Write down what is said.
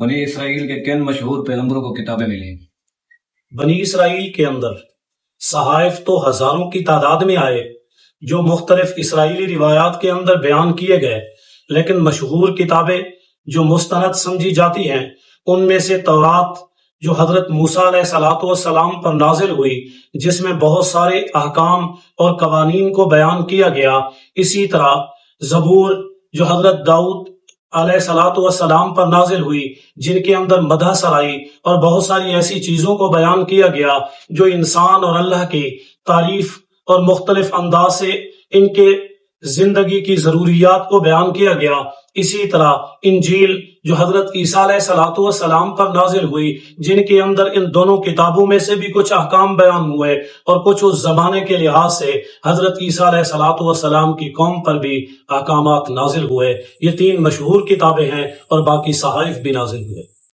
بنی اسرائیل کے کن مشہور پیغمبروں کو کتابیں ملیں؟ بنی اسرائیل کے اندر صحائف تو ہزاروں کی تعداد میں آئے جو مختلف اسرائیلی روایات کے اندر بیان کیے گئے، لیکن مشہور کتابیں جو مستند سمجھی جاتی ہیں ان میں سے تورات جو حضرت موسیٰ علیہ السلام پر نازل ہوئی، جس میں بہت سارے احکام اور قوانین کو بیان کیا گیا، اسی طرح زبور جو حضرت داؤد علیہ السلام پر نازل ہوئی، جن کے اندر مدح سرائی اور بہت ساری ایسی چیزوں کو بیان کیا گیا جو انسان اور اللہ کی تعریف اور مختلف انداز سے ان کے زندگی کی ضروریات کو بیان کیا گیا۔ اسی طرح انجیل جو حضرت عیسیٰ علیہ السلام پر نازل ہوئی، جن کے اندر ان دونوں کتابوں میں سے بھی کچھ احکام بیان ہوئے اور کچھ اس زمانے کے لحاظ سے حضرت عیسیٰ علیہ السلام کی قوم پر بھی احکامات نازل ہوئے۔ یہ 3 مشہور کتابیں ہیں اور باقی صحائف بھی نازل ہوئے۔